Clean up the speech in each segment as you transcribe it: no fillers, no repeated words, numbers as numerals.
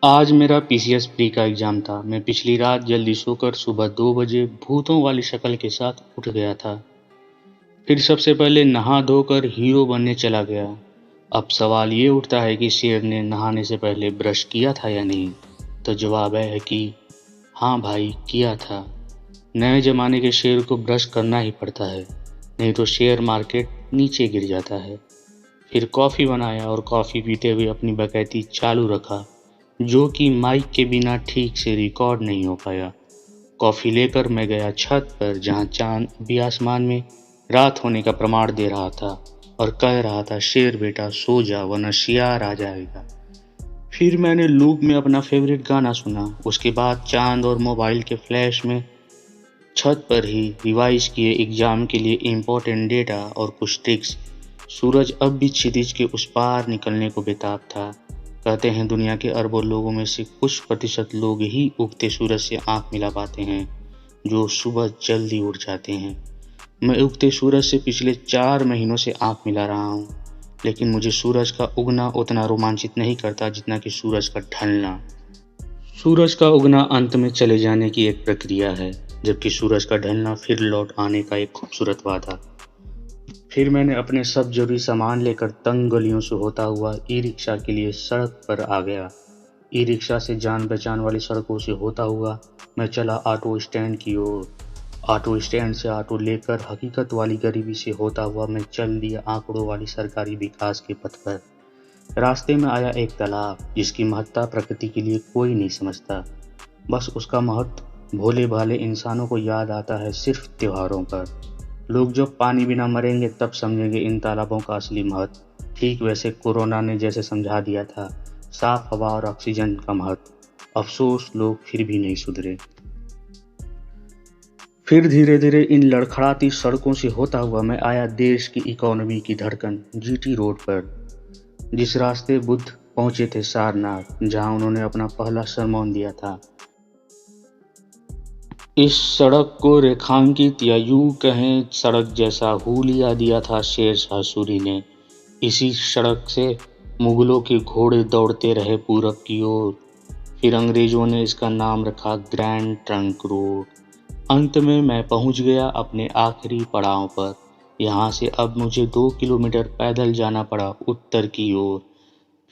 आज मेरा PCS pre का एग्जाम था। मैं पिछली रात जल्दी सोकर सुबह 2 बजे भूतों वाली शक्ल के साथ उठ गया था। फिर सबसे पहले नहा धोकर हीरो बनने चला गया। अब सवाल ये उठता है कि शेर ने नहाने से पहले ब्रश किया था या नहीं? तो जवाब है कि हाँ भाई, किया था। नए जमाने के शेर को ब्रश करना ही पड़ता है, नहीं तो शेयर मार्केट नीचे गिर जाता है। फिर कॉफ़ी बनाया और कॉफ़ी पीते हुए अपनी बकैती चालू रखा, जो कि माइक के बिना ठीक से रिकॉर्ड नहीं हो पाया। कॉफ़ी लेकर मैं गया छत पर, जहाँ चांद भी आसमान में रात होने का प्रमाण दे रहा था और कह रहा था, शेर बेटा सो जा वरना शियार आ जाएगा। फिर मैंने लूप में अपना फेवरेट गाना सुना। उसके बाद चांद और मोबाइल के फ्लैश में छत पर ही रिवाइज किए एग्जाम के लिए इम्पोर्टेंट डेटा और कुछ ट्रिक्स। सूरज अब भी क्षितिज के उस पार निकलने को बेताब था। कहते हैं दुनिया के अरबों लोगों में से कुछ प्रतिशत लोग ही उगते सूरज से आंख मिला पाते हैं, जो सुबह जल्दी उठ जाते हैं। मैं उगते सूरज से पिछले 4 महीनों से आंख मिला रहा हूँ, लेकिन मुझे सूरज का उगना उतना रोमांचित नहीं करता जितना कि सूरज का ढलना। सूरज का उगना अंत में चले जाने की एक प्रक्रिया है, जबकि सूरज का ढलना फिर लौट आने का एक खूबसूरत वादा। फिर मैंने अपने सब जरूरी सामान लेकर तंग गलियों से होता हुआ ई रिक्शा के लिए सड़क पर आ गया। ई रिक्शा से जान पहचान वाली सड़कों से होता हुआ मैं चला ऑटो स्टैंड की ओर। ऑटो स्टैंड से ऑटो लेकर हकीकत वाली गरीबी से होता हुआ मैं चल दिया आंकड़ों वाली सरकारी विकास के पथ पर। रास्ते में आया एक तालाब, जिसकी महत्ता प्रकृति के लिए कोई नहीं समझता। बस उसका महत्व भोले भाले इंसानों को याद आता है सिर्फ त्योहारों पर। लोग जब पानी बिना मरेंगे तब समझेंगे इन तालाबों का असली महत्व। ठीक वैसे कोरोना ने जैसे समझा दिया था साफ हवा और ऑक्सीजन का महत्व। अफसोस लोग फिर भी नहीं सुधरे। फिर धीरे धीरे इन लड़खड़ाती सड़कों से होता हुआ मैं आया देश की इकोनॉमी की धड़कन जीटी रोड पर। जिस रास्ते बुद्ध पहुंचे थे सारनाथ, जहां उन्होंने अपना पहला सरमौन दिया था। इस सड़क को रेखांकित या यूं कहें सड़क जैसा हुलिया दिया था शेरशाह सूरी ने। इसी सड़क से मुगलों के घोड़े दौड़ते रहे पूरब की ओर। फिर अंग्रेजों ने इसका नाम रखा ग्रैंड ट्रंक रोड। अंत में मैं पहुंच गया अपने आखिरी पड़ाव पर। यहाँ से अब मुझे 2 किलोमीटर पैदल जाना पड़ा उत्तर की ओर।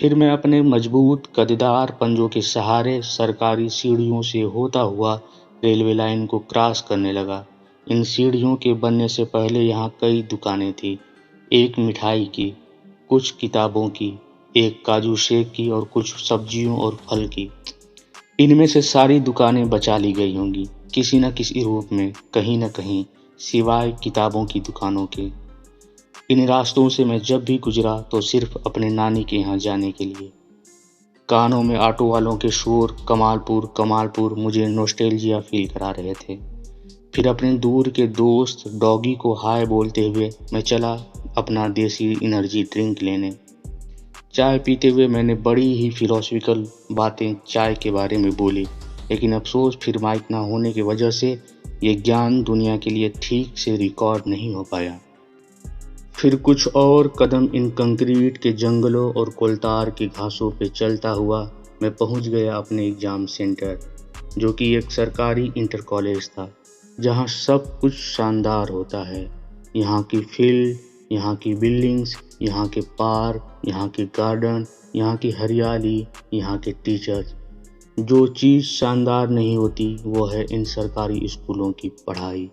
फिर मैं अपने मजबूत कदेदार पंजों के सहारे सरकारी सीढ़ियों से होता हुआ रेलवे लाइन को क्रॉस करने लगा। इन सीढ़ियों के बनने से पहले यहाँ कई दुकानें थी। एक मिठाई की, कुछ किताबों की, एक काजू शेक की और कुछ सब्जियों और फल की। इनमें से सारी दुकानें बचा ली गई होंगी किसी न किसी रूप में, कहीं न कहीं, सिवाय किताबों की दुकानों के। इन रास्तों से मैं जब भी गुजरा तो सिर्फ अपने नानी के यहाँ जाने के लिए। कानों में ऑटो वालों के शोर कमालपुर कमालपुर मुझे नॉस्टैल्जिया फील करा रहे थे। फिर अपने दूर के दोस्त डॉगी को हाय बोलते हुए मैं चला अपना देसी एनर्जी ड्रिंक लेने। चाय पीते हुए मैंने बड़ी ही फिलोसफिकल बातें चाय के बारे में बोली, लेकिन अफसोस फिर माइक ना होने की वजह से ये ज्ञान दुनिया के लिए ठीक से रिकॉर्ड नहीं हो पाया। फिर कुछ और कदम इन कंक्रीट के जंगलों और कोलतार की घासों पे चलता हुआ मैं पहुंच गया अपने एग्ज़ाम सेंटर, जो कि एक सरकारी इंटर कॉलेज था, जहां सब कुछ शानदार होता है। यहाँ की फील्ड, यहाँ की बिल्डिंग्स, यहाँ के पार्क, यहाँ के गार्डन, यहाँ की हरियाली, यहाँ के टीचर्स। जो चीज़ शानदार नहीं होती वो है इन सरकारी स्कूलों की पढ़ाई।